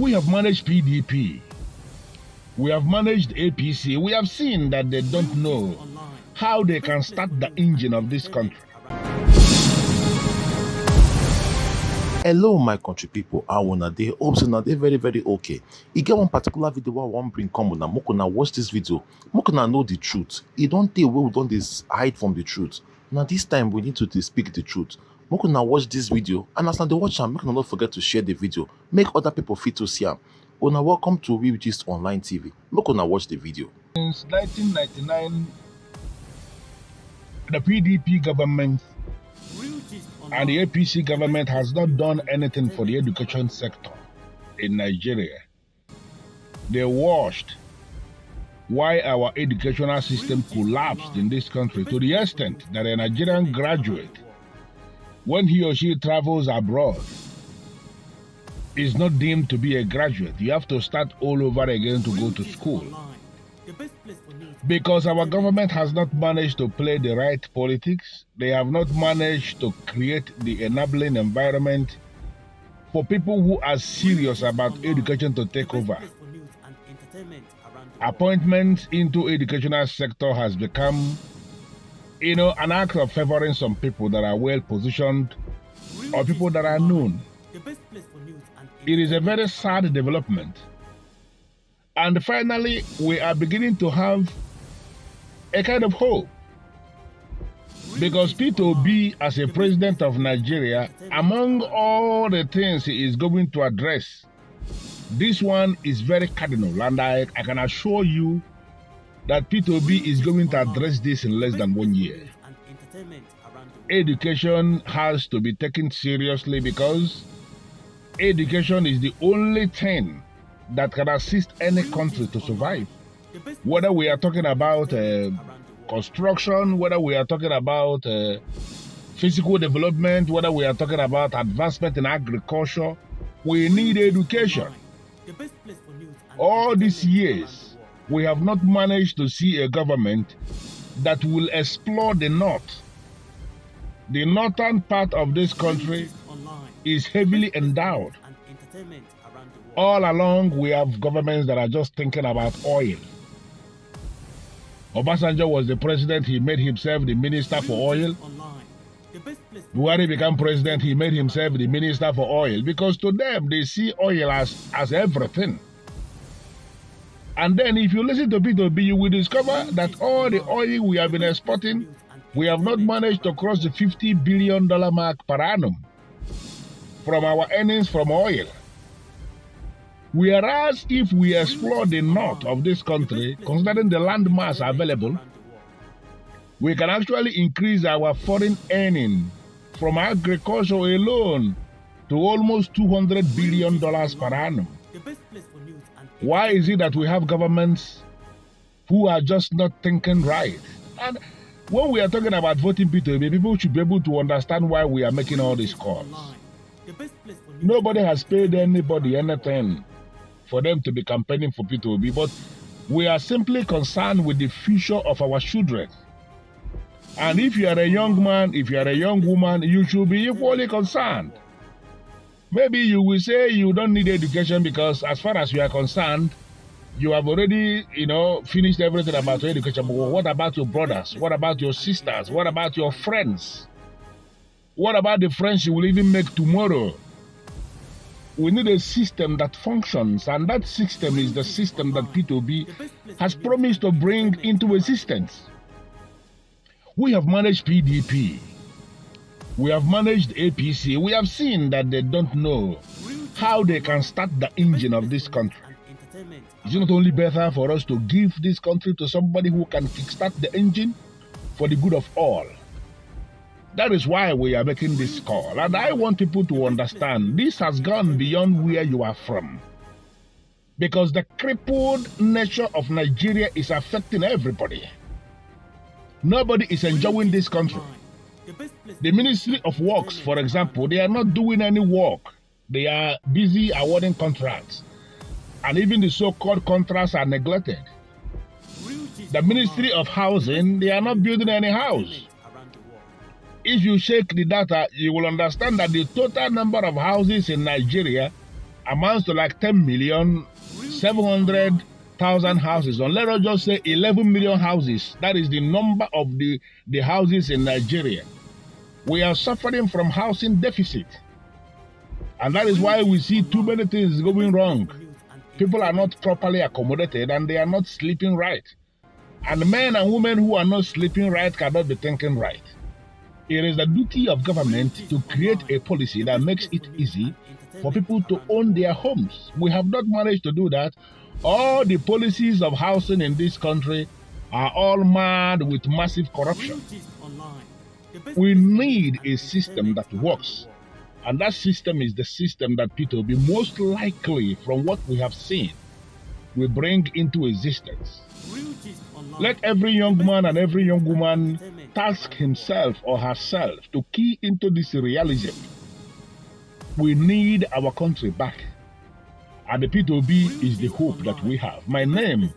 We have managed PDP. We have managed APC. We have seen that they don't know how they can start the engine of this country. Hello my country people, how una dey? Hope una dey very okay. E get one particular video wey I wan bring come una, make una watch this video, make una know the truth. E don tey wey we don dey hide from the truth. Now this time we need to dey speak the truth. Make una watch this video, and as una dey watch am, make una no forget to share the video, make other people fit to see am. Una welcome to Realgistonline TV. Make una watch the video. Since 1999, the PDP government and the APC government has not done anything for the education sector in Nigeria. They watched why our educational system collapsed in this country to the extent that a Nigerian graduate, when he or she travels abroad, is not deemed to be a graduate. You have to start all over again to go to school. Because our government has not managed to play the right politics, they have not managed to create the enabling environment for people who are serious about education to take over. Appointments into educational sector has become, an act of favoring some people that are well positioned or people that are known. It is a very sad development. And finally, we are beginning to have a kind of hope. Because Peter Obi, as a president of Nigeria, among all the things he is going to address, this one is very cardinal. And I can assure you that Peter Obi is going to address this in less than 1 year. Education has to be taken seriously because education is the only thing that can assist any country to survive. Whether we are talking about construction, whether we are talking about physical development, whether we are talking about advancement in agriculture, we need education. All these years, we have not managed to see a government that will explore the north. The northern part of this country is heavily endowed. All along, we have governments that are just thinking about oil. Obasanjo was the president, he made himself the minister for oil. Buhari became president, he made himself the minister for oil. Because to them, they see oil as everything. And then if you listen to Peter Obi, you will discover that all the oil we have been exporting, we have not managed to cross the $50 billion mark per annum from our earnings from oil. Whereas if we explore the north of this country, considering the land mass available, we can actually increase our foreign earning from agriculture alone to almost $200 billion per annum. Why is it that we have governments who are just not thinking right? And when we are talking about voting Peter Obi, people should be able to understand why we are making all these calls. Nobody has paid anybody anything for them to be campaigning for Peter Obi, but we are simply concerned with the future of our children. And if you are a young man, if you are a young woman, you should be equally concerned. Maybe you will say you don't need education because as far as you are concerned, you have already, finished everything about your education. But what about your brothers? What about your sisters? What about your friends? What about the friends you will even make tomorrow? We need a system that functions, and that system is the system that Peter Obi has promised to bring into existence. We have managed PDP. We have managed APC. We have seen that they don't know how they can start the engine of this country. Is it not only better for us to give this country to somebody who can kickstart the engine for the good of all? That is why we are making this call. And I want people to understand this has gone beyond where you are from. Because the crippled nature of Nigeria is affecting everybody. Nobody is enjoying this country. The Ministry of Works, for example, they are not doing any work. They are busy awarding contracts. And even the so-called contracts are neglected. The Ministry of Housing, they are not building any house. If you check the data, you will understand that the total number of houses in Nigeria amounts to like 10,700,000 houses, or let us just say 11 million houses. That is the number of the houses in Nigeria. We are suffering from housing deficit. And that is why we see too many things going wrong. People are not properly accommodated and they are not sleeping right. And men and women who are not sleeping right cannot be thinking right. It is the duty of government to create a policy that makes it easy for people to own their homes. We have not managed to do that. All the policies of housing in this country are all mad with massive corruption. We need a system that works. And that system is the system that Peter Obi, most likely from what we have seen, will bring into existence. Let every young man and every young woman task himself or herself to key into this realism. We need our country back. And the Peter Obi is the hope that we have. My name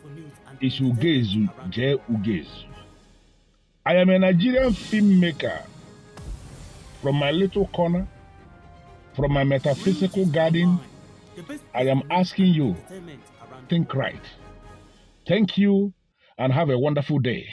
is Ugezu J Ugezu. I am a Nigerian filmmaker from my little corner, from my metaphysical garden. I am asking you, think right. Thank you and have a wonderful day.